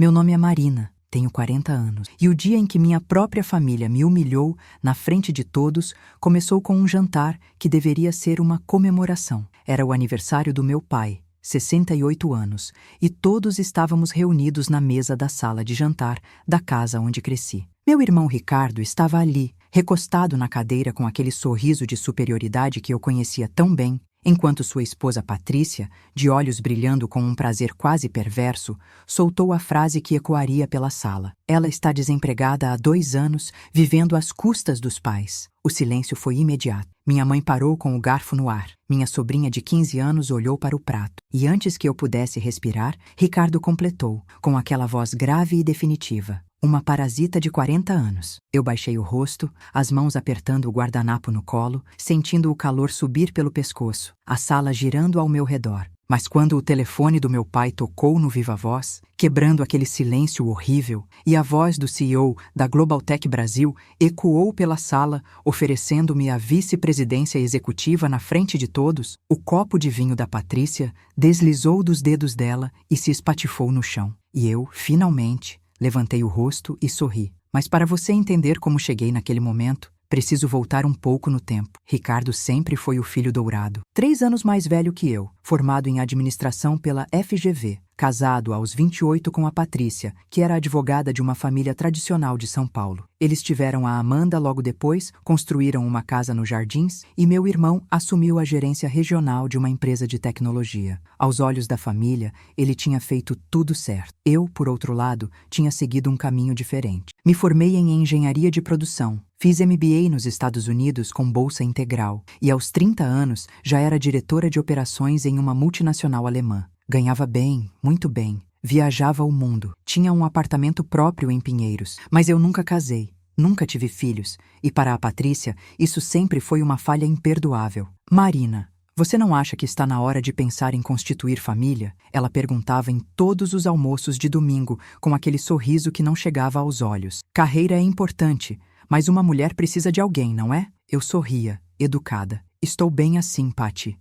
Meu nome é Marina, tenho 40 anos. E o dia em que minha própria família me humilhou na frente de todos começou com um jantar que deveria ser uma comemoração. Era o aniversário do meu pai, 68 anos, e todos estávamos reunidos na mesa da sala de jantar da casa onde cresci. Meu irmão Ricardo estava ali, recostado na cadeira com aquele sorriso de superioridade que eu conhecia tão bem, enquanto sua esposa Patrícia, de olhos brilhando com um prazer quase perverso, soltou a frase que ecoaria pela sala. Ela está desempregada há 2 anos, vivendo às custas dos pais. O silêncio foi imediato. Minha mãe parou com o garfo no ar. Minha sobrinha de 15 anos olhou para o prato. E antes que eu pudesse respirar, Ricardo completou, com aquela voz grave e definitiva. Uma parasita de 40 anos. Eu baixei o rosto, as mãos apertando o guardanapo no colo, sentindo o calor subir pelo pescoço, a sala girando ao meu redor. Mas quando o telefone do meu pai tocou no viva-voz, quebrando aquele silêncio horrível, e a voz do CEO da Globaltech Brasil ecoou pela sala, oferecendo-me a vice-presidência executiva na frente de todos, o copo de vinho da Patrícia deslizou dos dedos dela e se espatifou no chão. E eu, finalmente, levantei o rosto e sorri. Mas para você entender como cheguei naquele momento, preciso voltar um pouco no tempo. Ricardo sempre foi o filho dourado. 3 anos mais velho que eu, formado em administração pela FGV, casado aos 28 com a Patrícia, que era advogada de uma família tradicional de São Paulo. Eles tiveram a Amanda logo depois, construíram uma casa nos Jardins e meu irmão assumiu a gerência regional de uma empresa de tecnologia. Aos olhos da família, ele tinha feito tudo certo. Eu, por outro lado, tinha seguido um caminho diferente. Me formei em engenharia de produção. Fiz MBA nos Estados Unidos com bolsa integral e aos 30 anos já era diretora de operações em uma multinacional alemã. Ganhava bem, muito bem. Viajava o mundo. Tinha um apartamento próprio em Pinheiros. Mas eu nunca casei. Nunca tive filhos. E para a Patrícia, isso sempre foi uma falha imperdoável. Marina, você não acha que está na hora de pensar em constituir família? Ela perguntava em todos os almoços de domingo, com aquele sorriso que não chegava aos olhos. Carreira é importante, mas uma mulher precisa de alguém, não é? Eu sorria, educada. Estou bem assim, Pati.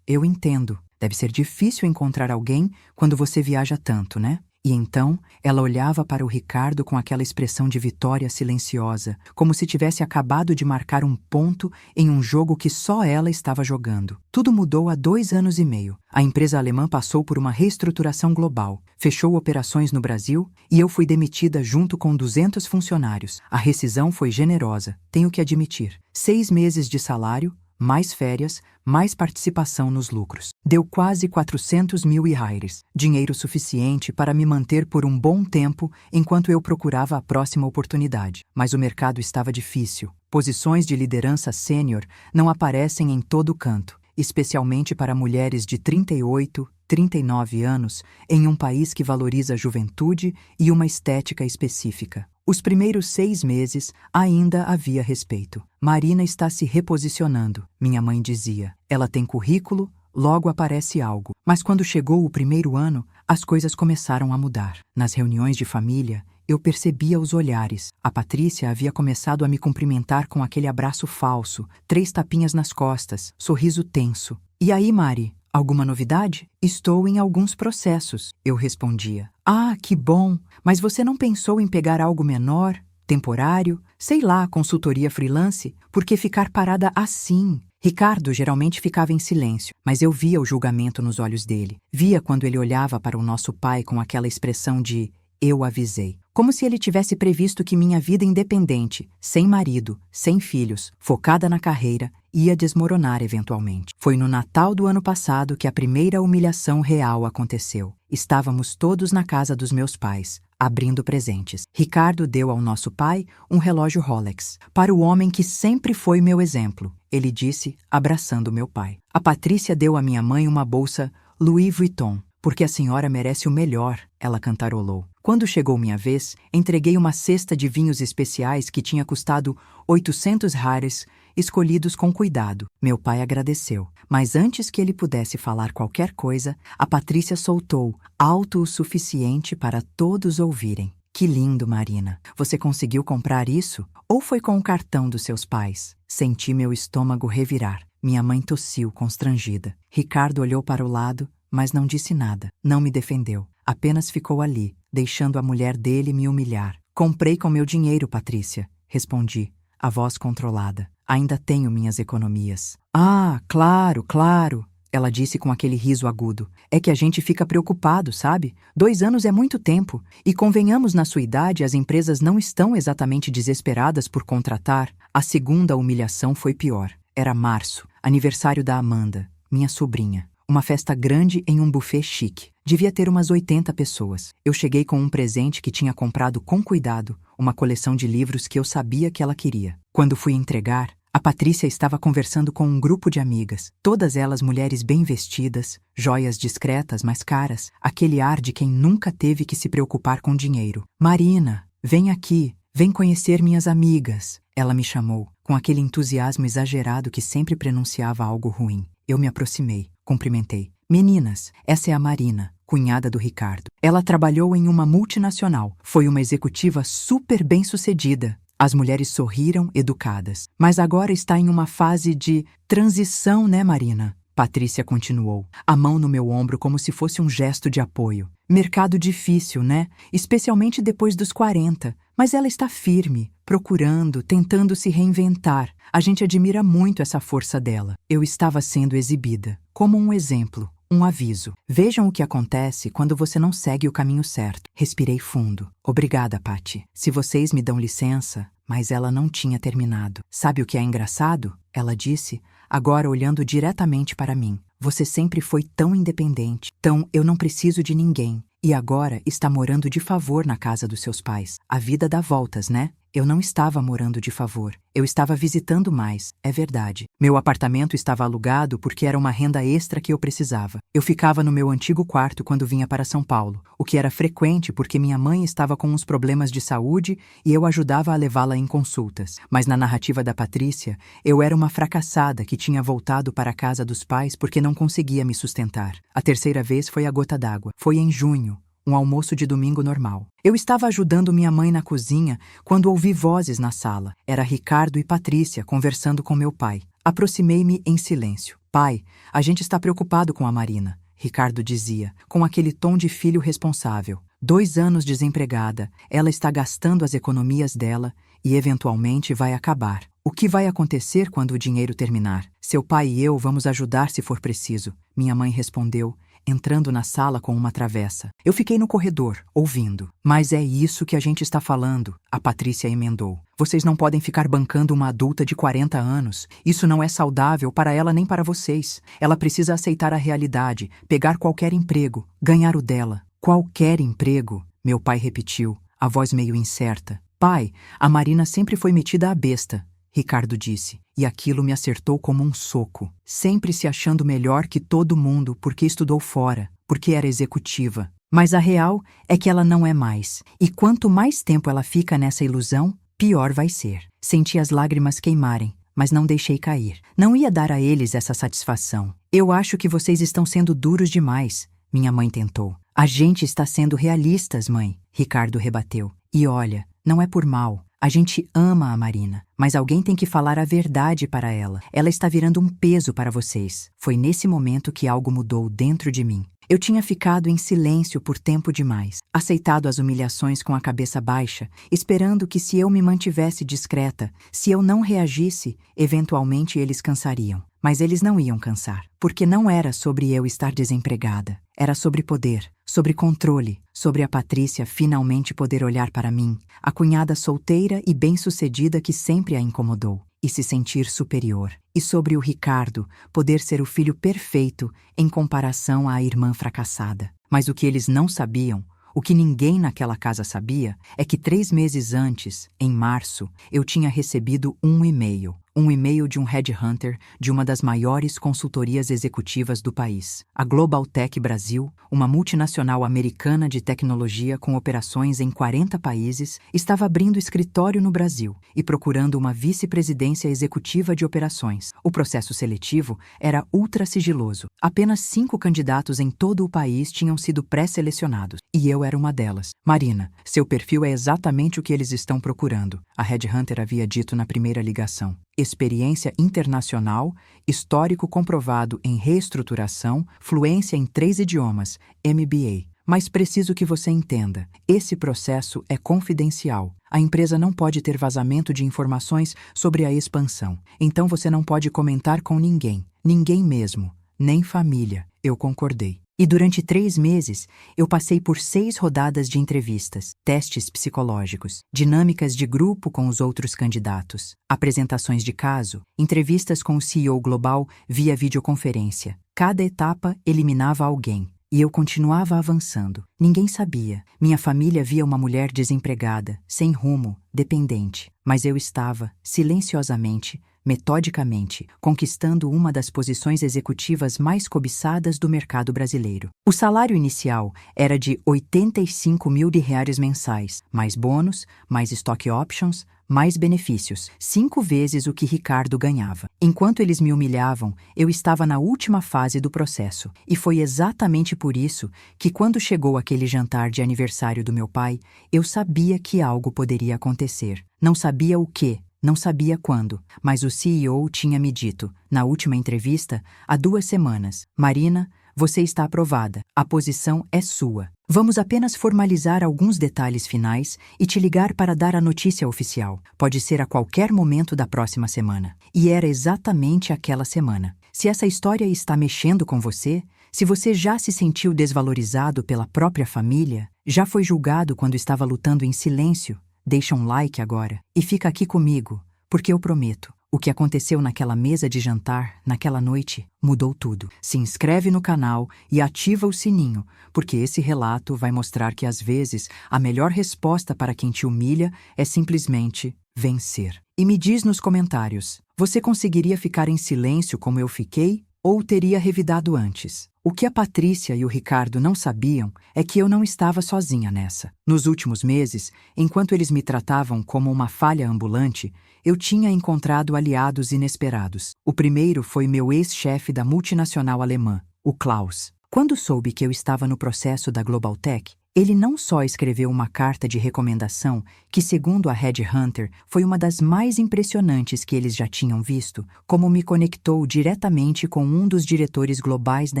Eu entendo. Deve ser difícil encontrar alguém quando você viaja tanto, né? E então, ela olhava para o Ricardo com aquela expressão de vitória silenciosa, como se tivesse acabado de marcar um ponto em um jogo que só ela estava jogando. Tudo mudou há 2 anos e meio. A empresa alemã passou por uma reestruturação global, fechou operações no Brasil e eu fui demitida junto com 200 funcionários. A rescisão foi generosa, tenho que admitir. 6 meses de salário, mais férias, mais participação nos lucros. Deu quase 400 mil reais, dinheiro suficiente para me manter por um bom tempo enquanto eu procurava a próxima oportunidade. Mas o mercado estava difícil. Posições de liderança sênior não aparecem em todo canto, especialmente para mulheres de 38, 39 anos, em um país que valoriza a juventude e uma estética específica. Os primeiros 6 meses ainda havia respeito. Marina está se reposicionando, minha mãe dizia. Ela tem currículo, logo aparece algo. Mas quando chegou o primeiro ano, as coisas começaram a mudar. Nas reuniões de família, eu percebia os olhares. A Patrícia havia começado a me cumprimentar com aquele abraço falso, 3 tapinhas nas costas, sorriso tenso. E aí, Mari? Alguma novidade? Estou em alguns processos, eu respondia. Ah, que bom! Mas você não pensou em pegar algo menor, temporário, sei lá, consultoria freelance? Por que ficar parada assim? Ricardo geralmente ficava em silêncio, mas eu via o julgamento nos olhos dele. Via quando ele olhava para o nosso pai com aquela expressão de "eu avisei". Como se ele tivesse previsto que minha vida independente, sem marido, sem filhos, focada na carreira, ia desmoronar eventualmente. Foi no Natal do ano passado que a primeira humilhação real aconteceu. Estávamos todos na casa dos meus pais, abrindo presentes. Ricardo deu ao nosso pai um relógio Rolex, para o homem que sempre foi meu exemplo, ele disse, abraçando meu pai. A Patrícia deu à minha mãe uma bolsa Louis Vuitton, porque a senhora merece o melhor, ela cantarolou. Quando chegou minha vez, entreguei uma cesta de vinhos especiais que tinha custado 800 reais, escolhidos com cuidado. Meu pai agradeceu, mas antes que ele pudesse falar qualquer coisa, a Patrícia soltou, alto o suficiente para todos ouvirem. Que lindo, Marina. Você conseguiu comprar isso? Ou foi com o cartão dos seus pais? Senti meu estômago revirar. Minha mãe tossiu, constrangida. Ricardo olhou para o lado, mas não disse nada. Não me defendeu. apenas ficou ali, deixando a mulher dele me humilhar. Comprei com meu dinheiro, Patrícia, respondi, a voz controlada. Ainda tenho minhas economias. Ah, claro, claro, ela disse com aquele riso agudo. É que a gente fica preocupado, sabe? 2 anos é muito tempo. E convenhamos, na sua idade, as empresas não estão exatamente desesperadas por contratar. A segunda humilhação foi pior. Era março, aniversário da Amanda, minha sobrinha. Uma festa grande em um buffet chique. Devia ter umas 80 pessoas. Eu cheguei com um presente que tinha comprado com cuidado, uma coleção de livros que eu sabia que ela queria. Quando fui entregar, a Patrícia estava conversando com um grupo de amigas, todas elas mulheres bem vestidas, joias discretas, mas caras, aquele ar de quem nunca teve que se preocupar com dinheiro. Marina, vem aqui, vem conhecer minhas amigas, ela me chamou, com aquele entusiasmo exagerado que sempre prenunciava algo ruim. Eu me aproximei, cumprimentei. Meninas, essa é a Marina, cunhada do Ricardo. Ela trabalhou em uma multinacional, foi uma executiva super bem-sucedida. As mulheres sorriram, educadas. Mas agora está em uma fase de transição, né, Marina? Patrícia continuou, a mão no meu ombro como se fosse um gesto de apoio. Mercado difícil, né? Especialmente depois dos 40. Mas ela está firme, procurando, tentando se reinventar. A gente admira muito essa força dela. Eu estava sendo exibida, como um exemplo, um aviso. Vejam o que acontece quando você não segue o caminho certo. Respirei fundo. Obrigada, Patty. Se vocês me dão licença... Mas ela não tinha terminado. Sabe o que é engraçado? Ela disse, agora olhando diretamente para mim. Você sempre foi tão independente. Então, eu não preciso de ninguém. E agora está morando de favor na casa dos seus pais. A vida dá voltas, né? Eu não estava morando de favor. Eu estava visitando mais, é verdade. Meu apartamento estava alugado porque era uma renda extra que eu precisava. Eu ficava no meu antigo quarto quando vinha para São Paulo, o que era frequente porque minha mãe estava com uns problemas de saúde e eu ajudava a levá-la em consultas. Mas na narrativa da Patrícia, eu era uma fracassada que tinha voltado para a casa dos pais porque não conseguia me sustentar. A terceira vez foi a gota d'água. Foi em junho. Um almoço de domingo normal. Eu estava ajudando minha mãe na cozinha quando ouvi vozes na sala. Era Ricardo e Patrícia conversando com meu pai. Aproximei-me em silêncio. Pai, a gente está preocupado com a Marina, Ricardo dizia, com aquele tom de filho responsável. 2 anos desempregada, ela está gastando as economias dela e eventualmente vai acabar. O que vai acontecer quando o dinheiro terminar? Seu pai e eu vamos ajudar se for preciso, minha mãe respondeu, entrando na sala com uma travessa. Eu fiquei no corredor, ouvindo. Mas é isso que a gente está falando, a Patrícia emendou. Vocês não podem ficar bancando uma adulta de 40 anos. Isso não é saudável para ela nem para vocês. Ela precisa aceitar a realidade, pegar qualquer emprego, ganhar o dela. Qualquer emprego, meu pai repetiu, a voz meio incerta. Pai, a Marina sempre foi metida à besta, Ricardo disse, e aquilo me acertou como um soco. Sempre se achando melhor que todo mundo porque estudou fora, porque era executiva. Mas a real é que ela não é mais. E quanto mais tempo ela fica nessa ilusão, pior vai ser. Senti as lágrimas queimarem, mas não deixei cair. Não ia dar a eles essa satisfação. Eu acho que vocês estão sendo duros demais, minha mãe tentou. A gente está sendo realistas, mãe, Ricardo rebateu. E olha, não é por mal. A gente ama a Marina, mas alguém tem que falar a verdade para ela. Ela está virando um peso para vocês. Foi nesse momento que algo mudou dentro de mim. Eu tinha ficado em silêncio por tempo demais, aceitado as humilhações com a cabeça baixa, esperando que se eu me mantivesse discreta, se eu não reagisse, eventualmente eles cansariam. Mas eles não iam cansar, porque não era sobre eu estar desempregada. Era sobre poder, sobre controle, sobre a Patrícia finalmente poder olhar para mim, a cunhada solteira e bem-sucedida que sempre a incomodou, e se sentir superior. E sobre o Ricardo poder ser o filho perfeito em comparação à irmã fracassada. Mas o que eles não sabiam, o que ninguém naquela casa sabia, é que 3 meses antes, em março, eu tinha recebido um e-mail. Um e-mail de um headhunter de uma das maiores consultorias executivas do país. A Global Tech Brasil, uma multinacional americana de tecnologia com operações em 40 países, estava abrindo escritório no Brasil e procurando uma vice-presidência executiva de operações. O processo seletivo era ultra sigiloso. Apenas 5 candidatos em todo o país tinham sido pré-selecionados. E eu era uma delas. Marina, seu perfil é exatamente o que eles estão procurando, a headhunter havia dito na primeira ligação. Experiência internacional, histórico comprovado em reestruturação, fluência em 3 idiomas, MBA. Mas preciso que você entenda, esse processo é confidencial. A empresa não pode ter vazamento de informações sobre a expansão. Então você não pode comentar com ninguém. Ninguém mesmo. Nem família. Eu concordei. E durante 3 meses, eu passei por 6 rodadas de entrevistas, testes psicológicos, dinâmicas de grupo com os outros candidatos, apresentações de caso, entrevistas com o CEO global via videoconferência. Cada etapa eliminava alguém. E eu continuava avançando. Ninguém sabia. Minha família via uma mulher desempregada, sem rumo, dependente. Mas eu estava, silenciosamente, metodicamente, conquistando uma das posições executivas mais cobiçadas do mercado brasileiro. O salário inicial era de R$ 85 mil mensais, mais bônus, mais stock options, mais benefícios, 5 vezes o que Ricardo ganhava. Enquanto eles me humilhavam, eu estava na última fase do processo. E foi exatamente por isso que, quando chegou aquele jantar de aniversário do meu pai, eu sabia que algo poderia acontecer. Não sabia o quê. Não sabia quando, mas o CEO tinha me dito, na última entrevista, há 2 semanas: Marina, você está aprovada, a posição é sua. Vamos apenas formalizar alguns detalhes finais e te ligar para dar a notícia oficial. Pode ser a qualquer momento da próxima semana. E era exatamente aquela semana. Se essa história está mexendo com você, se você já se sentiu desvalorizado pela própria família, já foi julgado quando estava lutando em silêncio, deixa um like agora e fica aqui comigo, porque eu prometo, o que aconteceu naquela mesa de jantar, naquela noite, mudou tudo. Se inscreve no canal e ativa o sininho, porque esse relato vai mostrar que às vezes a melhor resposta para quem te humilha é simplesmente vencer. E me diz nos comentários, você conseguiria ficar em silêncio como eu fiquei ou teria revidado antes? O que a Patrícia e o Ricardo não sabiam é que eu não estava sozinha nessa. Nos últimos meses, enquanto eles me tratavam como uma falha ambulante, eu tinha encontrado aliados inesperados. O primeiro foi meu ex-chefe da multinacional alemã, o Klaus. Quando soube que eu estava no processo da Global Tech, ele não só escreveu uma carta de recomendação que, segundo a Headhunter, foi uma das mais impressionantes que eles já tinham visto, como me conectou diretamente com um dos diretores globais da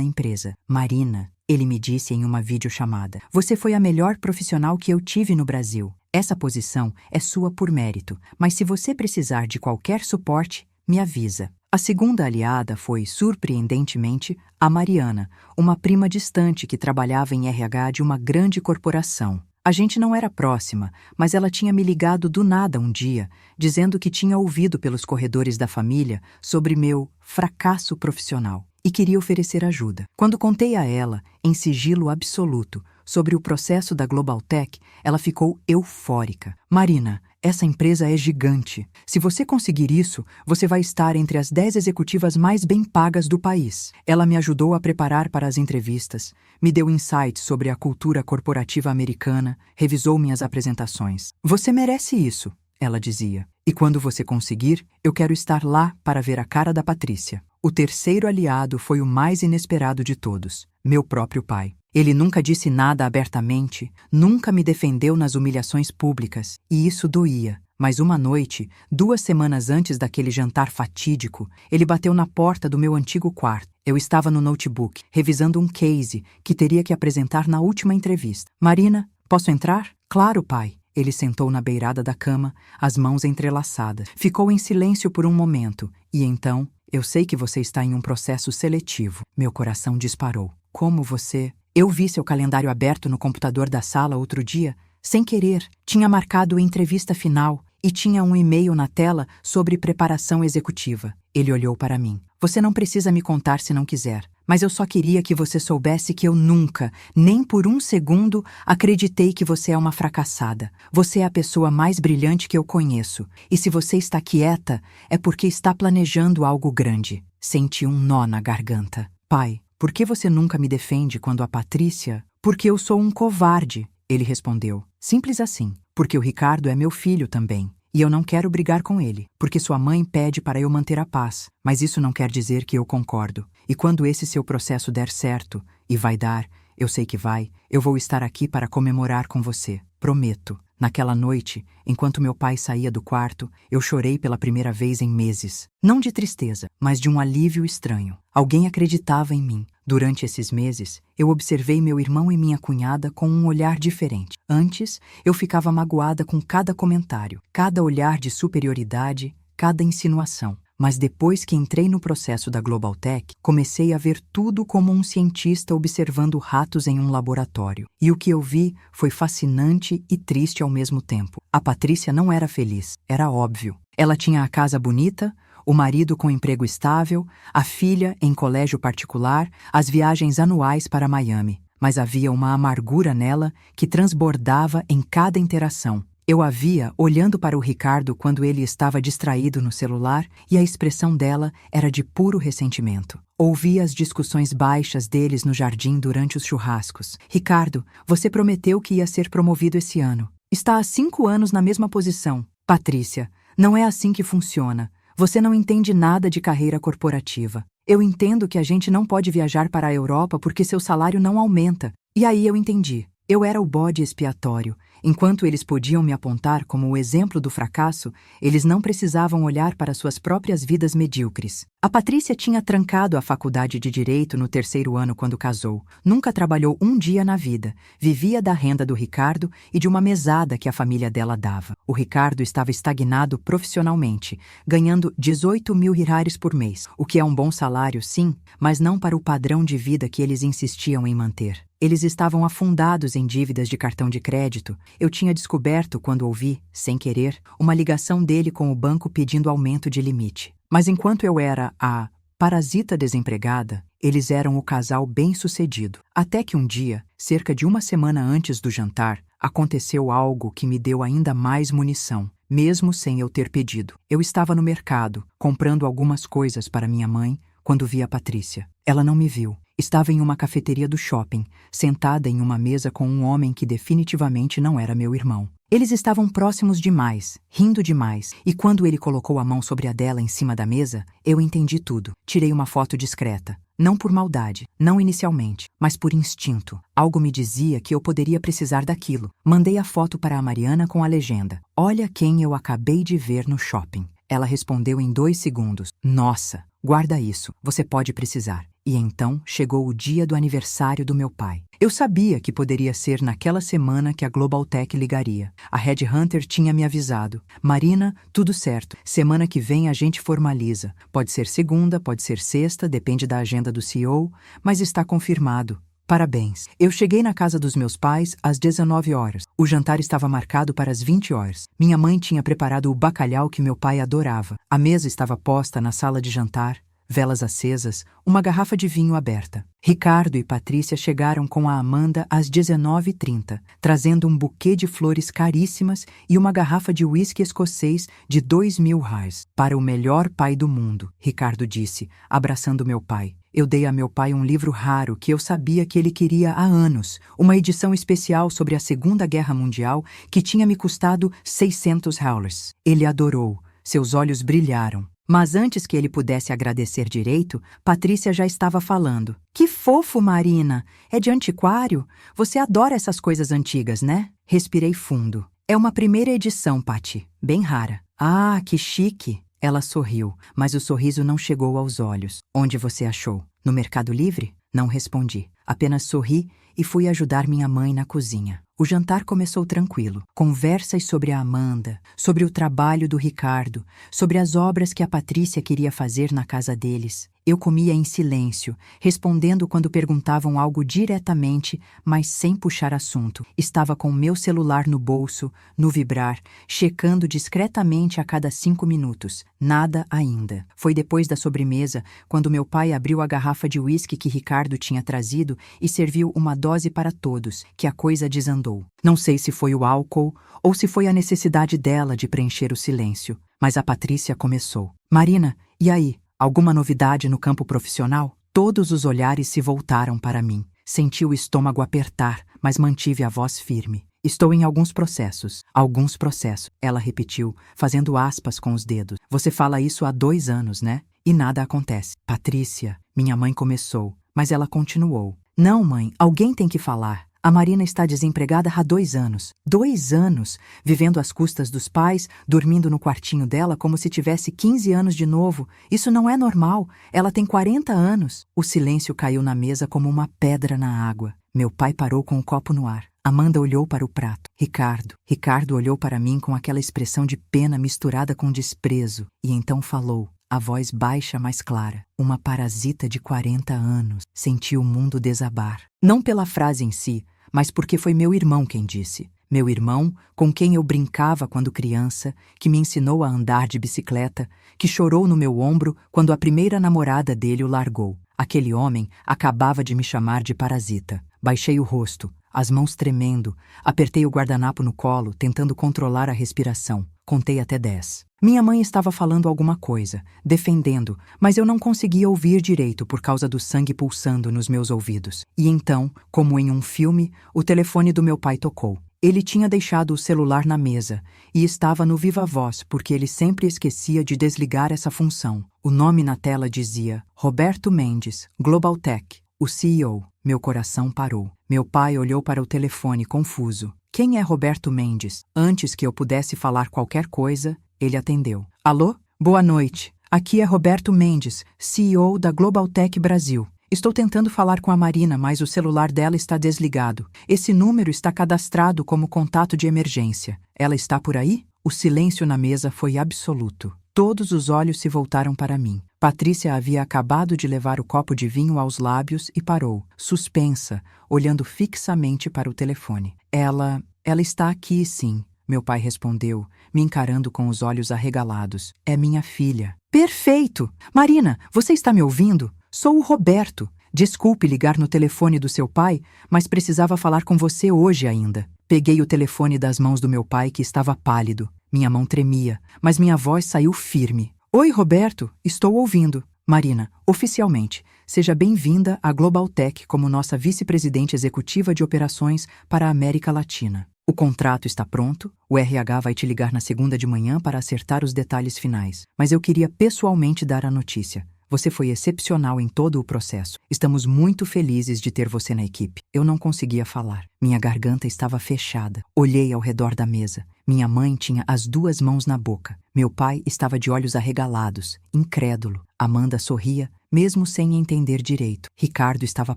empresa. Marina, ele me disse em uma videochamada, você foi a melhor profissional que eu tive no Brasil. Essa posição é sua por mérito, mas se você precisar de qualquer suporte, me avisa. A segunda aliada foi, surpreendentemente, a Mariana, uma prima distante que trabalhava em RH de uma grande corporação. A gente não era próxima, mas ela tinha me ligado do nada um dia, dizendo que tinha ouvido pelos corredores da família sobre meu fracasso profissional e queria oferecer ajuda. Quando contei a ela, em sigilo absoluto, sobre o processo da Global Tech, ela ficou eufórica. Marina, essa empresa é gigante. Se você conseguir isso, você vai estar entre as 10 executivas mais bem pagas do país. Ela me ajudou a preparar para as entrevistas, me deu insights sobre a cultura corporativa americana, revisou minhas apresentações. Você merece isso, ela dizia. E quando você conseguir, eu quero estar lá para ver a cara da Patrícia. O terceiro aliado foi o mais inesperado de todos, meu próprio pai. Ele nunca disse nada abertamente, nunca me defendeu nas humilhações públicas, e isso doía. Mas uma noite, 2 semanas antes daquele jantar fatídico, ele bateu na porta do meu antigo quarto. Eu estava no notebook, revisando um case que teria que apresentar na última entrevista. Marina, posso entrar? Claro, pai. Ele sentou na beirada da cama, as mãos entrelaçadas. Ficou em silêncio por um momento, e então, eu sei que você está em um processo seletivo. Meu coração disparou. Como você... Eu vi seu calendário aberto no computador da sala outro dia, sem querer. Tinha marcado a entrevista final e tinha um e-mail na tela sobre preparação executiva. Ele olhou para mim. Você não precisa me contar se não quiser, mas eu só queria que você soubesse que eu nunca, nem por um segundo, acreditei que você é uma fracassada. Você é a pessoa mais brilhante que eu conheço. E se você está quieta, é porque está planejando algo grande. Senti um nó na garganta. Pai, por que você nunca me defende quando a Patrícia... Porque eu sou um covarde, ele respondeu. Simples assim. Porque o Ricardo é meu filho também. E eu não quero brigar com ele, porque sua mãe pede para eu manter a paz. Mas isso não quer dizer que eu concordo. E quando esse seu processo der certo, e vai dar, eu sei que vai, eu vou estar aqui para comemorar com você. Prometo. Naquela noite, enquanto meu pai saía do quarto, eu chorei pela primeira vez em meses. Não de tristeza, mas de um alívio estranho. Alguém acreditava em mim. Durante esses meses, eu observei meu irmão e minha cunhada com um olhar diferente. Antes, eu ficava magoada com cada comentário, cada olhar de superioridade, cada insinuação. Mas depois que entrei no processo da Global Tech, comecei a ver tudo como um cientista observando ratos em um laboratório. E o que eu vi foi fascinante e triste ao mesmo tempo. A Patrícia não era feliz, era óbvio. Ela tinha a casa bonita, o marido com emprego estável, a filha em colégio particular, as viagens anuais para Miami. Mas havia uma amargura nela que transbordava em cada interação. Eu a via olhando para o Ricardo quando ele estava distraído no celular e a expressão dela era de puro ressentimento. Ouvia as discussões baixas deles no jardim durante os churrascos. Ricardo, você prometeu que ia ser promovido esse ano. Está há 5 anos na mesma posição. Patrícia, não é assim que funciona. Você não entende nada de carreira corporativa. Eu entendo que a gente não pode viajar para a Europa porque seu salário não aumenta. E aí eu entendi. Eu era o bode expiatório. Enquanto eles podiam me apontar como o exemplo do fracasso, eles não precisavam olhar para suas próprias vidas medíocres. A Patrícia tinha trancado a faculdade de Direito no 3º ano quando casou. Nunca trabalhou um dia na vida. Vivia da renda do Ricardo e de uma mesada que a família dela dava. O Ricardo estava estagnado profissionalmente, ganhando 18 mil reais por mês, o que é um bom salário, sim, mas não para o padrão de vida que eles insistiam em manter. Eles estavam afundados em dívidas de cartão de crédito. Eu tinha descoberto quando ouvi, sem querer, uma ligação dele com o banco pedindo aumento de limite. Mas enquanto eu era a parasita desempregada, eles eram o casal bem-sucedido. Até que um dia, cerca de uma semana antes do jantar, aconteceu algo que me deu ainda mais munição, mesmo sem eu ter pedido. Eu estava no mercado, comprando algumas coisas para minha mãe, quando vi a Patrícia. Ela não me viu. Estava em uma cafeteria do shopping, sentada em uma mesa com um homem que definitivamente não era meu irmão. Eles estavam próximos demais, rindo demais, e quando ele colocou a mão sobre a dela em cima da mesa, eu entendi tudo. Tirei uma foto discreta. Não por maldade, não inicialmente, mas por instinto. Algo me dizia que eu poderia precisar daquilo. Mandei a foto para a Mariana com a legenda: "Olha quem eu acabei de ver no shopping." Ela respondeu em 2 segundos: "Nossa, guarda isso, você pode precisar." E então chegou o dia do aniversário do meu pai. Eu sabia que poderia ser naquela semana que a Global Tech ligaria. A Headhunter tinha me avisado: "Marina, tudo certo. Semana que vem a gente formaliza. Pode ser segunda, pode ser sexta, depende da agenda do CEO, mas está confirmado. Parabéns." Eu cheguei na casa dos meus pais às 19 horas. O jantar estava marcado para as 20 horas. Minha mãe tinha preparado o bacalhau que meu pai adorava. A mesa estava posta na sala de jantar, velas acesas, uma garrafa de vinho aberta. Ricardo e Patrícia chegaram com a Amanda às 19h30, trazendo um buquê de flores caríssimas e uma garrafa de uísque escocês de 2.000 reais. "Para o melhor pai do mundo", Ricardo disse, abraçando meu pai. Eu dei a meu pai um livro raro que eu sabia que ele queria há anos, uma edição especial sobre a Segunda Guerra Mundial que tinha me custado 600 reais. Ele adorou, seus olhos brilharam. Mas antes que ele pudesse agradecer direito, Patrícia já estava falando. "Que fofo, Marina! É de antiquário? Você adora essas coisas antigas, né?" Respirei fundo. "É uma primeira edição, Pati, bem rara." "Ah, que chique!" Ela sorriu, mas o sorriso não chegou aos olhos. "Onde você achou? No Mercado Livre?" Não respondi. Apenas sorri e fui ajudar minha mãe na cozinha. O jantar começou tranquilo. Conversas sobre a Amanda, sobre o trabalho do Ricardo, sobre as obras que a Patrícia queria fazer na casa deles. Eu comia em silêncio, respondendo quando perguntavam algo diretamente, mas sem puxar assunto. Estava com meu celular no bolso, no vibrar, checando discretamente a cada 5 minutos. Nada ainda. Foi depois da sobremesa, quando meu pai abriu a garrafa de uísque que Ricardo tinha trazido e serviu uma dose para todos, que a coisa desandou. Não sei se foi o álcool ou se foi a necessidade dela de preencher o silêncio, mas a Patrícia começou. "Marina, e aí? Alguma novidade no campo profissional?" Todos os olhares se voltaram para mim. Senti o estômago apertar, mas mantive a voz firme. "Estou em alguns processos." "Alguns processos", ela repetiu, fazendo aspas com os dedos. "Você fala isso há 2 anos, né? E nada acontece." "Patrícia", minha mãe começou, mas ela continuou. "Não, mãe, alguém tem que falar." A Marina está desempregada há 2 anos. 2 anos! Vivendo às custas dos pais, dormindo no quartinho dela como se tivesse 15 anos de novo. Isso não é normal. Ela tem 40 anos. O silêncio caiu na mesa como uma pedra na água. Meu pai parou com o copo no ar. Amanda olhou para o prato. Ricardo olhou para mim com aquela expressão de pena misturada com desprezo. E então falou. A voz baixa, mas clara. Uma parasita de 40 anos. Senti o mundo desabar. Não pela frase em si, mas porque foi meu irmão quem disse. Meu irmão, com quem eu brincava quando criança, que me ensinou a andar de bicicleta, que chorou no meu ombro quando a primeira namorada dele o largou. Aquele homem acabava de me chamar de parasita. Baixei o rosto, as mãos tremendo, apertei o guardanapo no colo, tentando controlar a respiração. Contei até 10. Minha mãe estava falando alguma coisa, defendendo, mas eu não conseguia ouvir direito por causa do sangue pulsando nos meus ouvidos. E então, como em um filme, o telefone do meu pai tocou. Ele tinha deixado o celular na mesa e estava no viva voz porque ele sempre esquecia de desligar essa função. O nome na tela dizia Roberto Mendes, Global Tech, o CEO. Meu coração parou. Meu pai olhou para o telefone confuso. Quem é Roberto Mendes? Antes que eu pudesse falar qualquer coisa, ele atendeu. Alô? Boa noite. Aqui é Roberto Mendes, CEO da Global Tech Brasil. Estou tentando falar com a Marina, mas o celular dela está desligado. Esse número está cadastrado como contato de emergência. Ela está por aí? O silêncio na mesa foi absoluto. Todos os olhos se voltaram para mim. Patrícia havia acabado de levar o copo de vinho aos lábios e parou, suspensa, olhando fixamente para o telefone. Ela está aqui, sim, meu pai respondeu, me encarando com os olhos arregalados. É minha filha. Perfeito! Marina, você está me ouvindo? Sou o Roberto. Desculpe ligar no telefone do seu pai, mas precisava falar com você hoje ainda. Peguei o telefone das mãos do meu pai, que estava pálido. Minha mão tremia, mas minha voz saiu firme. Oi, Roberto, estou ouvindo. Marina, oficialmente, seja bem-vinda à Global Tech como nossa vice-presidente executiva de operações para a América Latina. O contrato está pronto, o RH vai te ligar na segunda de manhã para acertar os detalhes finais. Mas eu queria pessoalmente dar a notícia. Você foi excepcional em todo o processo. Estamos muito felizes de ter você na equipe. Eu não conseguia falar. Minha garganta estava fechada. Olhei ao redor da mesa. Minha mãe tinha as 2 mãos na boca. Meu pai estava de olhos arregalados, incrédulo. Amanda sorria, mesmo sem entender direito. Ricardo estava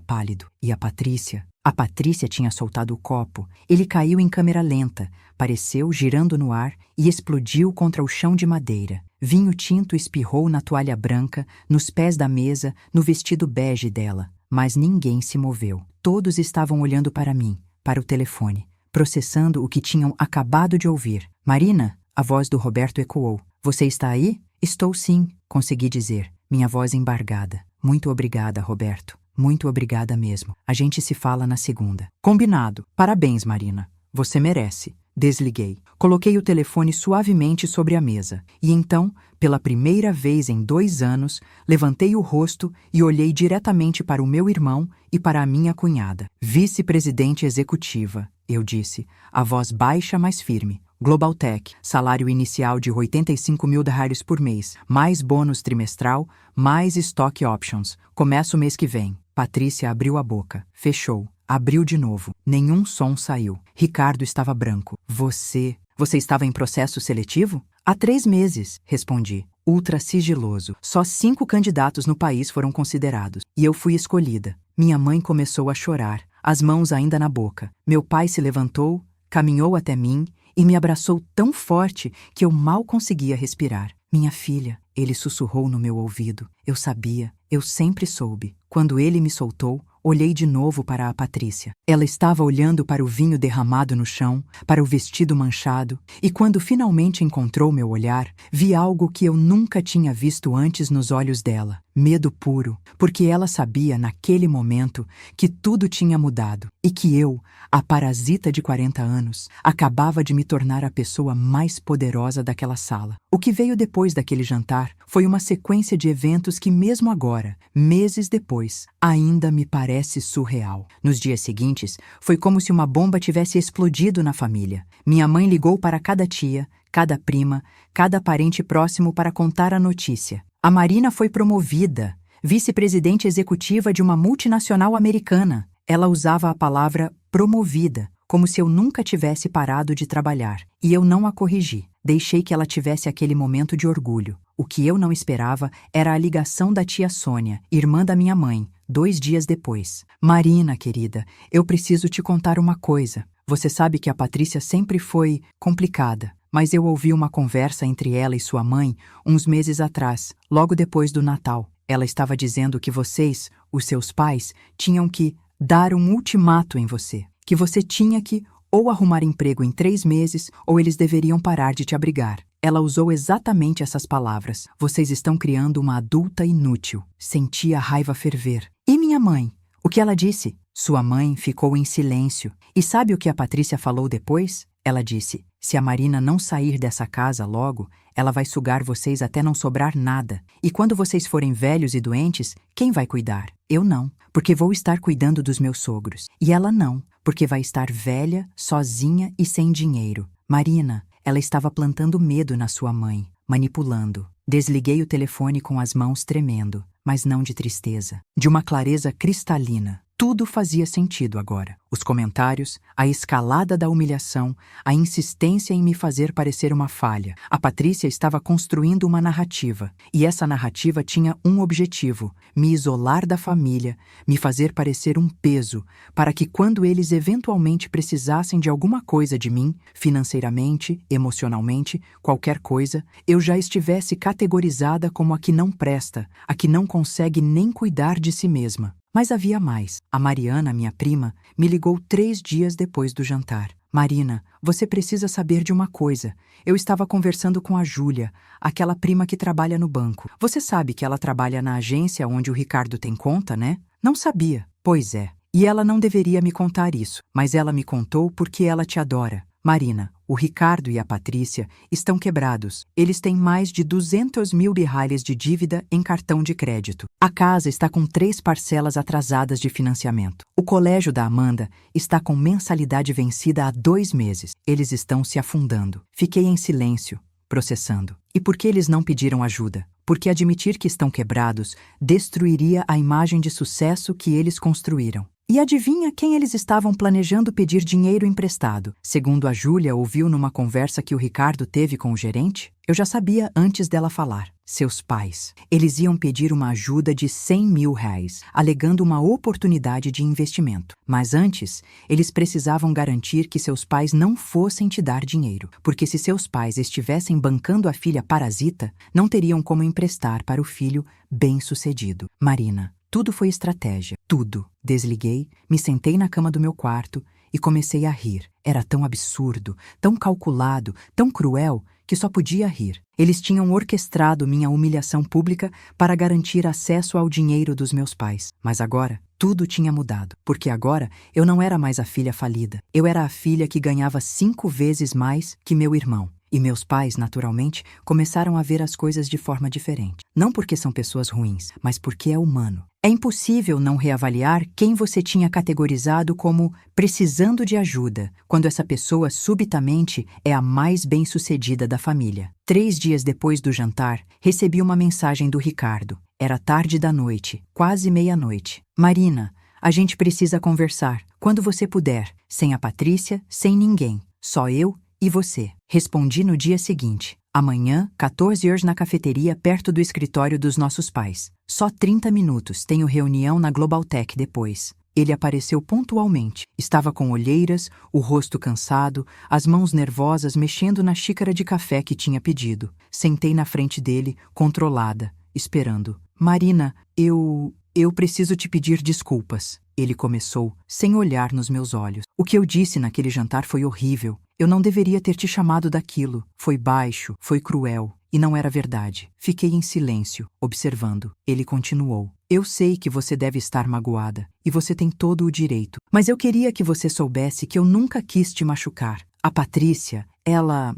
pálido. E a Patrícia? A Patrícia tinha soltado o copo. Ele caiu em câmera lenta, pareceu girando no ar e explodiu contra o chão de madeira. Vinho tinto espirrou na toalha branca, nos pés da mesa, no vestido bege dela. Mas ninguém se moveu. Todos estavam olhando para mim, para o telefone, processando o que tinham acabado de ouvir. Marina, a voz do Roberto ecoou. Você está aí? Estou sim, consegui dizer, minha voz embargada. Muito obrigada, Roberto. Muito obrigada mesmo. A gente se fala na segunda. Combinado. Parabéns, Marina. Você merece. Desliguei. Coloquei o telefone suavemente sobre a mesa. E então, pela primeira vez em 2 anos, levantei o rosto e olhei diretamente para o meu irmão e para a minha cunhada. Vice-presidente executiva, eu disse, a voz baixa, mas firme. Global Tech, salário inicial de $85.000 por mês, mais bônus trimestral, mais stock options. Começa o mês que vem. Patrícia abriu a boca, fechou, abriu de novo. Nenhum som saiu. Ricardo estava branco. Você estava em processo seletivo? Há 3 meses, respondi. Ultra sigiloso. Só 5 candidatos no país foram considerados. E eu fui escolhida. Minha mãe começou a chorar, as mãos ainda na boca. Meu pai se levantou, caminhou até mim e me abraçou tão forte que eu mal conseguia respirar. Minha filha, ele sussurrou no meu ouvido. Eu sabia, eu sempre soube. Quando ele me soltou, olhei de novo para a Patrícia. Ela estava olhando para o vinho derramado no chão, para o vestido manchado, e quando finalmente encontrou meu olhar, vi algo que eu nunca tinha visto antes nos olhos dela. Medo puro, porque ela sabia naquele momento que tudo tinha mudado e que eu, a parasita de 40 anos, acabava de me tornar a pessoa mais poderosa daquela sala. O que veio depois daquele jantar foi uma sequência de eventos que mesmo agora, meses depois, ainda me parece surreal. Nos dias seguintes, foi como se uma bomba tivesse explodido na família. Minha mãe ligou para cada tia, cada prima, cada parente próximo para contar a notícia. A Marina foi promovida, vice-presidente executiva de uma multinacional americana. Ela usava a palavra promovida, como se eu nunca tivesse parado de trabalhar. E eu não a corrigi. Deixei que ela tivesse aquele momento de orgulho. O que eu não esperava era a ligação da tia Sônia, irmã da minha mãe, 2 dias depois. Marina, querida, eu preciso te contar uma coisa. Você sabe que a Patrícia sempre foi complicada, mas eu ouvi uma conversa entre ela e sua mãe uns meses atrás, logo depois do Natal. Ela estava dizendo que vocês, os seus pais, tinham que dar um ultimato em você, que você tinha que ou arrumar emprego em 3 meses ou eles deveriam parar de te abrigar. Ela usou exatamente essas palavras. Vocês estão criando uma adulta inútil. Senti a raiva ferver. E minha mãe? O que ela disse? Sua mãe ficou em silêncio. E sabe o que a Patrícia falou depois? Ela disse: se a Marina não sair dessa casa logo, ela vai sugar vocês até não sobrar nada. E quando vocês forem velhos e doentes, quem vai cuidar? Eu não, porque vou estar cuidando dos meus sogros. E ela não, porque vai estar velha, sozinha e sem dinheiro. Marina, ela estava plantando medo na sua mãe, manipulando. Desliguei o telefone com as mãos tremendo, mas não de tristeza, de uma clareza cristalina. Tudo fazia sentido agora. Os comentários, a escalada da humilhação, a insistência em me fazer parecer uma falha. A Patrícia estava construindo uma narrativa, e essa narrativa tinha um objetivo: me isolar da família, me fazer parecer um peso, para que quando eles eventualmente precisassem de alguma coisa de mim, financeiramente, emocionalmente, qualquer coisa, eu já estivesse categorizada como a que não presta, a que não consegue nem cuidar de si mesma. Mas havia mais. A Mariana, minha prima, me ligou 3 dias depois do jantar. Marina, você precisa saber de uma coisa. Eu estava conversando com a Júlia, aquela prima que trabalha no banco. Você sabe que ela trabalha na agência onde o Ricardo tem conta, né? Não sabia. Pois é. E ela não deveria me contar isso, mas ela me contou porque ela te adora. Marina, o Ricardo e a Patrícia estão quebrados. Eles têm mais de 200 mil reais de dívida em cartão de crédito. A casa está com 3 parcelas atrasadas de financiamento. O colégio da Amanda está com mensalidade vencida há 2 meses. Eles estão se afundando. Fiquei em silêncio, processando. E por que eles não pediram ajuda? Porque admitir que estão quebrados destruiria a imagem de sucesso que eles construíram. E adivinha quem eles estavam planejando pedir dinheiro emprestado? Segundo a Júlia ouviu numa conversa que o Ricardo teve com o gerente? Eu já sabia antes dela falar. Seus pais. Eles iam pedir uma ajuda de 100 mil reais, alegando uma oportunidade de investimento. Mas antes, eles precisavam garantir que seus pais não fossem te dar dinheiro, porque se seus pais estivessem bancando a filha parasita, não teriam como emprestar para o filho bem-sucedido. Marina. Tudo foi estratégia, tudo. Desliguei, me sentei na cama do meu quarto e comecei a rir. Era tão absurdo, tão calculado, tão cruel, que só podia rir. Eles tinham orquestrado minha humilhação pública para garantir acesso ao dinheiro dos meus pais. Mas agora, tudo tinha mudado, porque agora eu não era mais a filha falida. Eu era a filha que ganhava 5 vezes mais que meu irmão. E meus pais, naturalmente, começaram a ver as coisas de forma diferente. Não porque são pessoas ruins, mas porque é humano. É impossível não reavaliar quem você tinha categorizado como precisando de ajuda, quando essa pessoa subitamente é a mais bem-sucedida da família. 3 dias depois do jantar, recebi uma mensagem do Ricardo. Era tarde da noite, quase meia-noite. Marina, a gente precisa conversar, quando você puder, sem a Patrícia, sem ninguém, só eu e você. Respondi no dia seguinte. Amanhã, 14 horas na cafeteria perto do escritório dos nossos pais. Só 30 minutos, tenho reunião na Global Tech depois. Ele apareceu pontualmente. Estava com olheiras, o rosto cansado, as mãos nervosas mexendo na xícara de café que tinha pedido. Sentei na frente dele, controlada, esperando. Marina, eu preciso te pedir desculpas. Ele começou, sem olhar nos meus olhos. O que eu disse naquele jantar foi horrível. Eu não deveria ter te chamado daquilo. Foi baixo, foi cruel. E não era verdade. Fiquei em silêncio, observando. Ele continuou. Eu sei que você deve estar magoada. E você tem todo o direito. Mas eu queria que você soubesse que eu nunca quis te machucar. A Patrícia, ela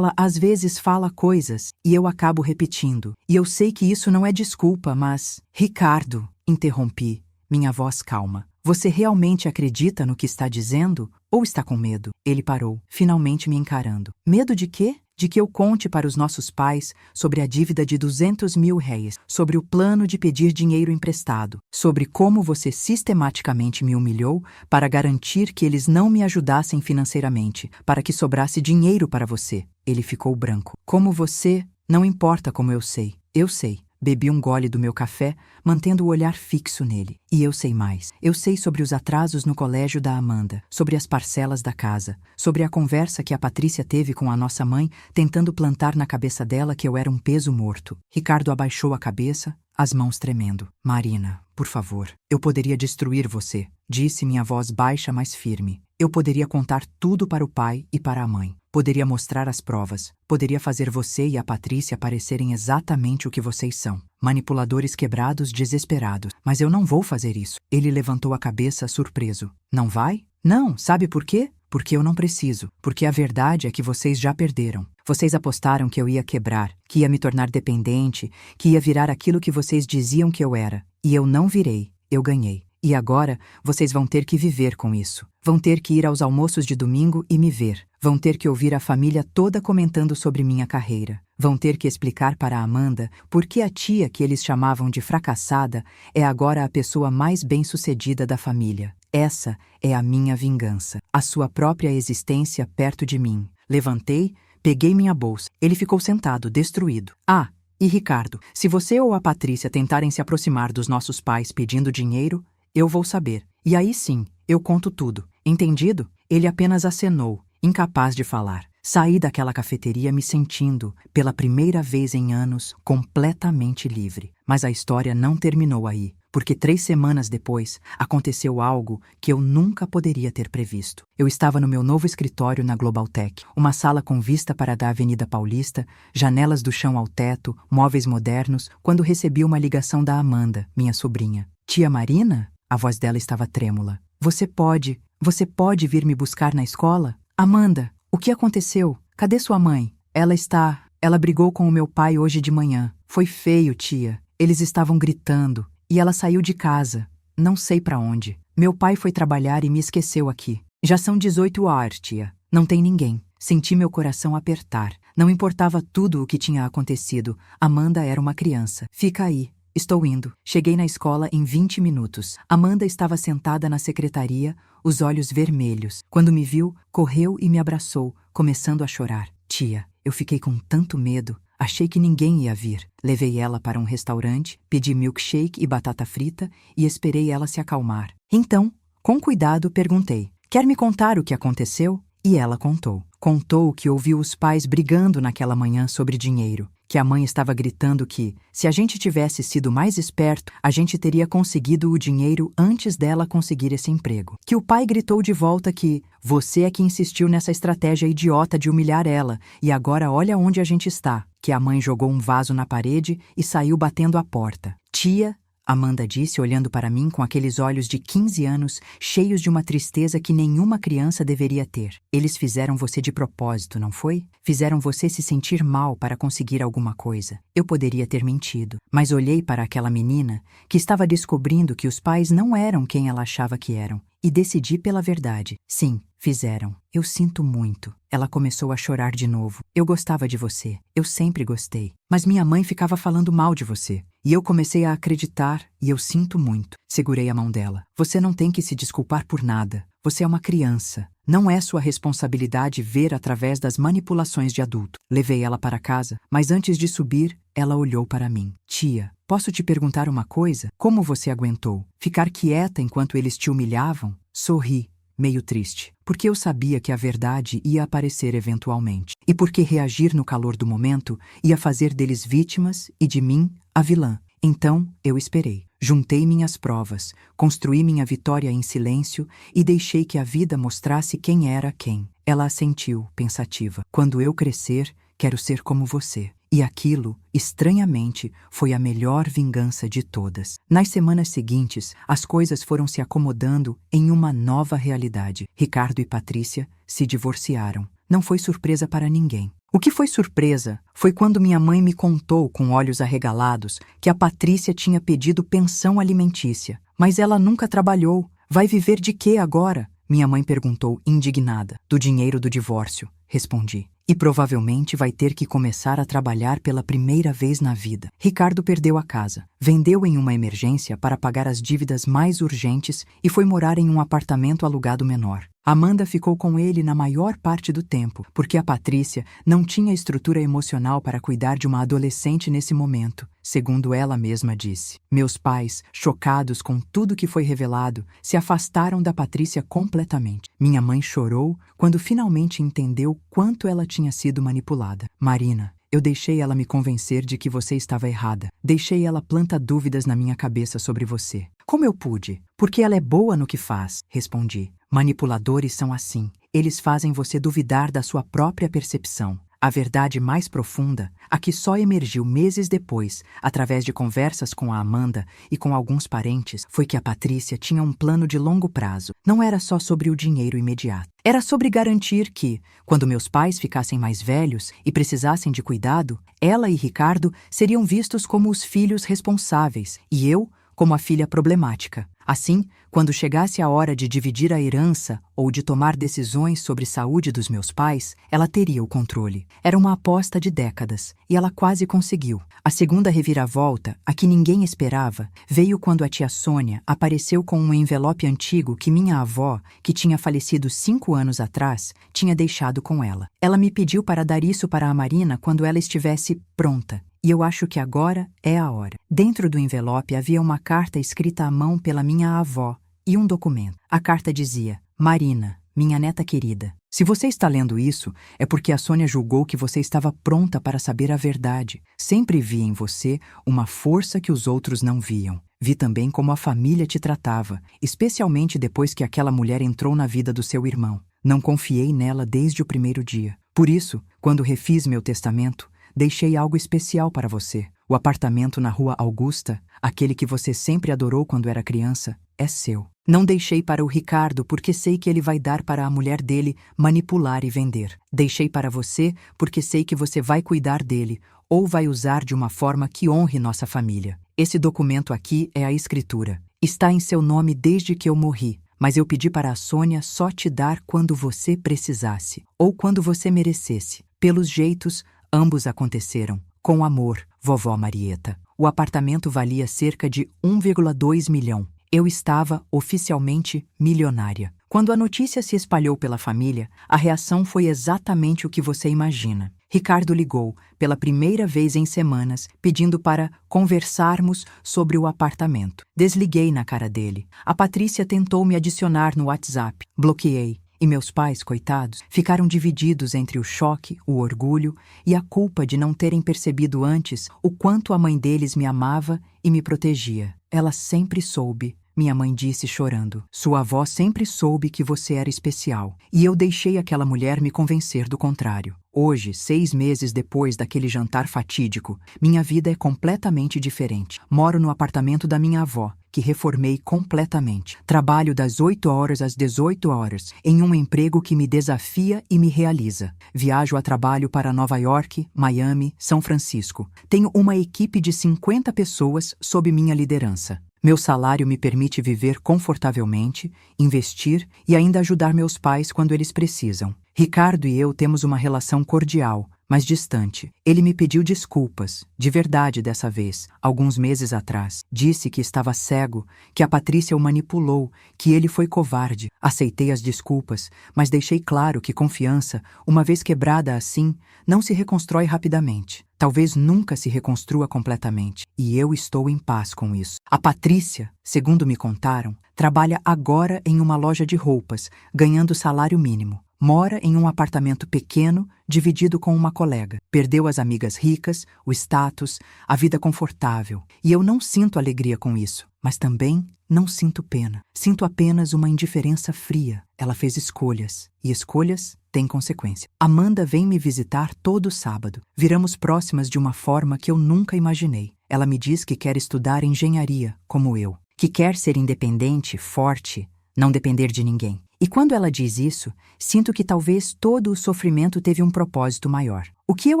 às vezes fala coisas e eu acabo repetindo. E eu sei que isso não é desculpa, mas... Ricardo, interrompi, minha voz calma. Você realmente acredita no que está dizendo? Ou está com medo? Ele parou, finalmente me encarando. Medo de quê? de que eu conte para os nossos pais sobre a dívida de 200 mil réis, sobre o plano de pedir dinheiro emprestado, sobre como você sistematicamente me humilhou para garantir que eles não me ajudassem financeiramente, para que sobrasse dinheiro para você. Ele ficou branco. Como você, não importa como eu sei. Eu sei. Bebi um gole do meu café, mantendo o olhar fixo nele. E eu sei mais. Eu sei sobre os atrasos no colégio da Amanda, sobre as parcelas da casa, sobre a conversa que a Patrícia teve com a nossa mãe, tentando plantar na cabeça dela que eu era um peso morto. Ricardo abaixou a cabeça, as mãos tremendo. Marina, por favor, eu poderia destruir você, disse minha voz baixa, mas firme. Eu poderia contar tudo para o pai e para a mãe. Poderia mostrar as provas. Poderia fazer você e a Patrícia parecerem exatamente o que vocês são. Manipuladores quebrados, desesperados. Mas eu não vou fazer isso. Ele levantou a cabeça, surpreso. Não vai? Não, sabe por quê? Porque eu não preciso. Porque a verdade é que vocês já perderam. Vocês apostaram que eu ia quebrar, que ia me tornar dependente, que ia virar aquilo que vocês diziam que eu era. E eu não virei. Eu ganhei. E agora, vocês vão ter que viver com isso. Vão ter que ir aos almoços de domingo e me ver. Vão ter que ouvir a família toda comentando sobre minha carreira. Vão ter que explicar para a Amanda por que a tia que eles chamavam de fracassada é agora a pessoa mais bem-sucedida da família. Essa é a minha vingança. A sua própria existência perto de mim. Levantei, peguei minha bolsa. Ele ficou sentado, destruído. Ah, e Ricardo, se você ou a Patrícia tentarem se aproximar dos nossos pais pedindo dinheiro, eu vou saber. E aí sim, eu conto tudo. Entendido? Ele apenas acenou, incapaz de falar. Saí daquela cafeteria me sentindo, pela primeira vez em anos, completamente livre. Mas a história não terminou aí, porque 3 semanas depois, aconteceu algo que eu nunca poderia ter previsto. Eu estava no meu novo escritório na Global Tech, uma sala com vista para a Avenida Paulista, janelas do chão ao teto, móveis modernos, quando recebi uma ligação da Amanda, minha sobrinha. Tia Marina? A voz dela estava trêmula. Você pode vir me buscar na escola? Amanda, o que aconteceu? Cadê sua mãe? Ela brigou com o meu pai hoje de manhã. Foi feio, tia. Eles estavam gritando. E ela saiu de casa. Não sei para onde. Meu pai foi trabalhar e me esqueceu aqui. Já são 18 horas, tia. Não tem ninguém. Senti meu coração apertar. Não importava tudo o que tinha acontecido. Amanda era uma criança. Fica aí. Estou indo. Cheguei na escola em 20 minutos. Amanda estava sentada na secretaria, os olhos vermelhos. Quando me viu, correu e me abraçou, começando a chorar. Tia, eu fiquei com tanto medo. Achei que ninguém ia vir. Levei ela para um restaurante, pedi milkshake e batata frita e esperei ela se acalmar. Então, com cuidado, perguntei: quer me contar o que aconteceu? E ela contou. Contou que ouviu os pais brigando naquela manhã sobre dinheiro. Que a mãe estava gritando que, se a gente tivesse sido mais esperto, a gente teria conseguido o dinheiro antes dela conseguir esse emprego. Que o pai gritou de volta que, você é que insistiu nessa estratégia idiota de humilhar ela, e agora olha onde a gente está. Que a mãe jogou um vaso na parede e saiu batendo a porta. Tia, Amanda disse olhando para mim com aqueles olhos de 15 anos, cheios de uma tristeza que nenhuma criança deveria ter. Eles fizeram você de propósito, não foi? Fizeram você se sentir mal para conseguir alguma coisa. Eu poderia ter mentido, mas olhei para aquela menina que estava descobrindo que os pais não eram quem ela achava que eram. E decidi pela verdade. Sim, fizeram. Eu sinto muito. Ela começou a chorar de novo. Eu gostava de você. Eu sempre gostei. Mas minha mãe ficava falando mal de você. E eu comecei a acreditar, e eu sinto muito. Segurei a mão dela. Você não tem que se desculpar por nada. Você é uma criança. Não é sua responsabilidade ver através das manipulações de adulto. Levei ela para casa, mas antes de subir, ela olhou para mim. Tia, posso te perguntar uma coisa? Como você aguentou? Ficar quieta enquanto eles te humilhavam? Sorri, meio triste, porque eu sabia que a verdade ia aparecer eventualmente. E porque reagir no calor do momento ia fazer deles vítimas e de mim, a vilã. Então, eu esperei. Juntei minhas provas, construí minha vitória em silêncio e deixei que a vida mostrasse quem era quem. Ela assentiu, pensativa. Quando eu crescer, quero ser como você. E aquilo, estranhamente, foi a melhor vingança de todas. Nas semanas seguintes, as coisas foram se acomodando em uma nova realidade. Ricardo e Patrícia se divorciaram. Não foi surpresa para ninguém. O que foi surpresa foi quando minha mãe me contou com olhos arregalados que a Patrícia tinha pedido pensão alimentícia. Mas ela nunca trabalhou. Vai viver de quê agora? Minha mãe perguntou indignada. Do dinheiro do divórcio, respondi. e provavelmente vai ter que começar a trabalhar pela primeira vez na vida. Ricardo perdeu a casa, vendeu em uma emergência para pagar as dívidas mais urgentes e foi morar em um apartamento alugado menor. Amanda ficou com ele na maior parte do tempo, porque a Patrícia não tinha estrutura emocional para cuidar de uma adolescente nesse momento, segundo ela mesma disse. Meus pais, chocados com tudo que foi revelado, se afastaram da Patrícia completamente. Minha mãe chorou quando finalmente entendeu quanto ela tinha sido manipulada. Marina, eu deixei ela me convencer de que você estava errada. Deixei ela plantar dúvidas na minha cabeça sobre você. Como eu pude? Porque ela é boa no que faz, respondi. Manipuladores são assim. Eles fazem você duvidar da sua própria percepção. A verdade mais profunda, a que só emergiu meses depois, através de conversas com a Amanda e com alguns parentes, foi que a Patrícia tinha um plano de longo prazo. Não era só sobre o dinheiro imediato. Era sobre garantir que, quando meus pais ficassem mais velhos e precisassem de cuidado, ela e Ricardo seriam vistos como os filhos responsáveis e eu como a filha problemática. Assim, quando chegasse a hora de dividir a herança ou de tomar decisões sobre a saúde dos meus pais, ela teria o controle. Era uma aposta de décadas, e ela quase conseguiu. A segunda reviravolta, a que ninguém esperava, veio quando a tia Sônia apareceu com um envelope antigo que minha avó, que tinha falecido 5 anos atrás, tinha deixado com ela. Ela me pediu para dar isso para a Marina quando ela estivesse pronta. E eu acho que agora é a hora. Dentro do envelope havia uma carta escrita à mão pela minha avó e um documento. A carta dizia: Marina, minha neta querida, se você está lendo isso, é porque a Sônia julgou que você estava pronta para saber a verdade. Sempre vi em você uma força que os outros não viam. Vi também como a família te tratava, especialmente depois que aquela mulher entrou na vida do seu irmão. Não confiei nela desde o primeiro dia. Por isso, quando refiz meu testamento, deixei algo especial para você. O apartamento na Rua Augusta, aquele que você sempre adorou quando era criança, é seu. Não deixei para o Ricardo porque sei que ele vai dar para a mulher dele manipular e vender. Deixei para você porque sei que você vai cuidar dele ou vai usar de uma forma que honre nossa família. Esse documento aqui é a escritura. Está em seu nome desde que eu morri, mas eu pedi para a Sônia só te dar quando você precisasse ou quando você merecesse. Pelos jeitos, ambos aconteceram. Com amor, vovó Marieta. O apartamento valia cerca de 1,2 milhão. Eu estava oficialmente milionária. Quando a notícia se espalhou pela família, a reação foi exatamente o que você imagina. Ricardo ligou, pela primeira vez em semanas, pedindo para conversarmos sobre o apartamento. Desliguei na cara dele. A Patrícia tentou me adicionar no WhatsApp. Bloqueei. E meus pais, coitados, ficaram divididos entre o choque, o orgulho e a culpa de não terem percebido antes o quanto a mãe deles me amava e me protegia. Ela sempre soube, minha mãe disse chorando. Sua avó sempre soube que você era especial, e eu deixei aquela mulher me convencer do contrário. Hoje, 6 meses depois daquele jantar fatídico, minha vida é completamente diferente. Moro no apartamento da minha avó, que reformei completamente. Trabalho das 8 horas às 18 horas, em um emprego que me desafia e me realiza. Viajo a trabalho para Nova York, Miami, São Francisco. Tenho uma equipe de 50 pessoas sob minha liderança. Meu salário me permite viver confortavelmente, investir e ainda ajudar meus pais quando eles precisam. Ricardo e eu temos uma relação cordial, mas distante. Ele me pediu desculpas, de verdade dessa vez, alguns meses atrás. Disse que estava cego, que a Patrícia o manipulou, que ele foi covarde. Aceitei as desculpas, mas deixei claro que confiança, uma vez quebrada assim, não se reconstrói rapidamente. Talvez nunca se reconstrua completamente, e eu estou em paz com isso. A Patrícia, segundo me contaram, trabalha agora em uma loja de roupas, ganhando salário mínimo. Mora em um apartamento pequeno, dividido com uma colega. Perdeu as amigas ricas, o status, a vida confortável. E eu não sinto alegria com isso, mas também não sinto pena. Sinto apenas uma indiferença fria. Ela fez escolhas, e escolhas têm consequência. Amanda vem me visitar todo sábado. Viramos próximas de uma forma que eu nunca imaginei. Ela me diz que quer estudar engenharia, como eu. Que quer ser independente, forte, não depender de ninguém. E quando ela diz isso, sinto que talvez todo o sofrimento teve um propósito maior. O que eu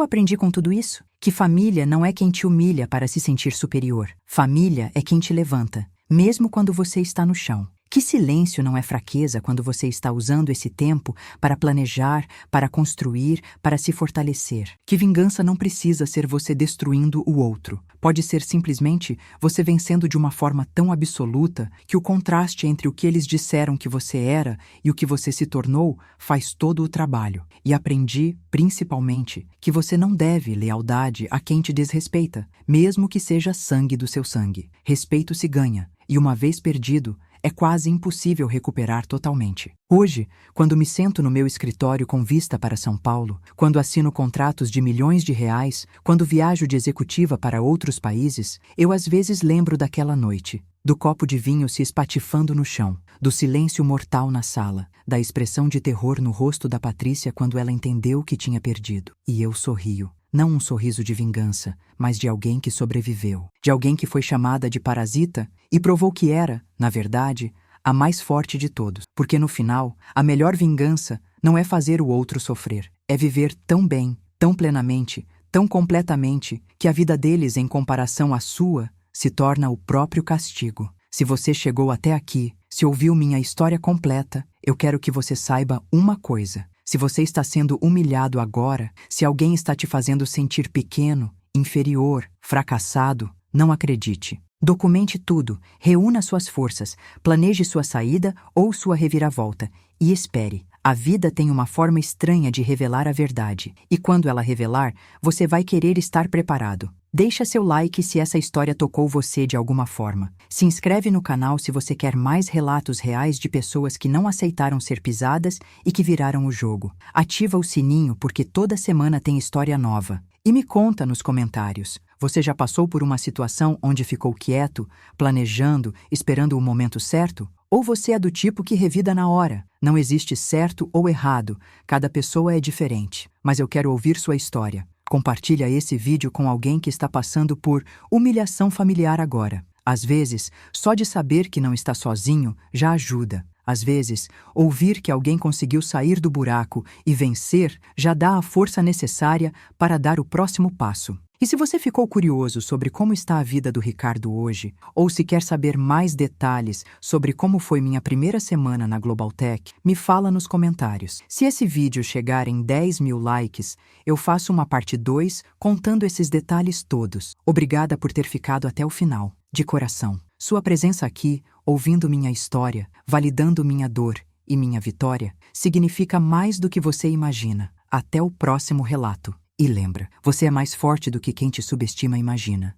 aprendi com tudo isso? Que família não é quem te humilha para se sentir superior. Família é quem te levanta, mesmo quando você está no chão. Que silêncio não é fraqueza quando você está usando esse tempo para planejar, para construir, para se fortalecer? Que vingança não precisa ser você destruindo o outro. Pode ser simplesmente você vencendo de uma forma tão absoluta que o contraste entre o que eles disseram que você era e o que você se tornou faz todo o trabalho. E aprendi, principalmente, que você não deve lealdade a quem te desrespeita, mesmo que seja sangue do seu sangue. Respeito se ganha, e uma vez perdido, é quase impossível recuperar totalmente. Hoje, quando me sento no meu escritório com vista para São Paulo, quando assino contratos de milhões de reais, quando viajo de executiva para outros países, eu às vezes lembro daquela noite, do copo de vinho se espatifando no chão, do silêncio mortal na sala, da expressão de terror no rosto da Patrícia quando ela entendeu que tinha perdido. E eu sorrio. Não um sorriso de vingança, mas de alguém que sobreviveu. De alguém que foi chamada de parasita e provou que era, na verdade, a mais forte de todos. Porque no final, a melhor vingança não é fazer o outro sofrer. É viver tão bem, tão plenamente, tão completamente, que a vida deles, em comparação à sua, se torna o próprio castigo. Se você chegou até aqui, se ouviu minha história completa, eu quero que você saiba uma coisa. Se você está sendo humilhado agora, se alguém está te fazendo sentir pequeno, inferior, fracassado, não acredite. Documente tudo, reúna suas forças, planeje sua saída ou sua reviravolta e espere. A vida tem uma forma estranha de revelar a verdade, e quando ela revelar, você vai querer estar preparado. Deixa seu like se essa história tocou você de alguma forma. Se inscreve no canal se você quer mais relatos reais de pessoas que não aceitaram ser pisadas e que viraram o jogo. Ativa o sininho porque toda semana tem história nova. E me conta nos comentários. Você já passou por uma situação onde ficou quieto, planejando, esperando o momento certo? Ou você é do tipo que revida na hora? Não existe certo ou errado, cada pessoa é diferente. Mas eu quero ouvir sua história. Compartilha esse vídeo com alguém que está passando por humilhação familiar agora. Às vezes, só de saber que não está sozinho já ajuda. Às vezes, ouvir que alguém conseguiu sair do buraco e vencer já dá a força necessária para dar o próximo passo. E se você ficou curioso sobre como está a vida do Ricardo hoje, ou se quer saber mais detalhes sobre como foi minha primeira semana na Global Tech, me fala nos comentários. Se esse vídeo chegar em 10 mil likes, eu faço uma parte 2 contando esses detalhes todos. Obrigada por ter ficado até o final, de coração. Sua presença aqui, ouvindo minha história, validando minha dor e minha vitória, significa mais do que você imagina. Até o próximo relato. E lembra, você é mais forte do que quem te subestima e imagina.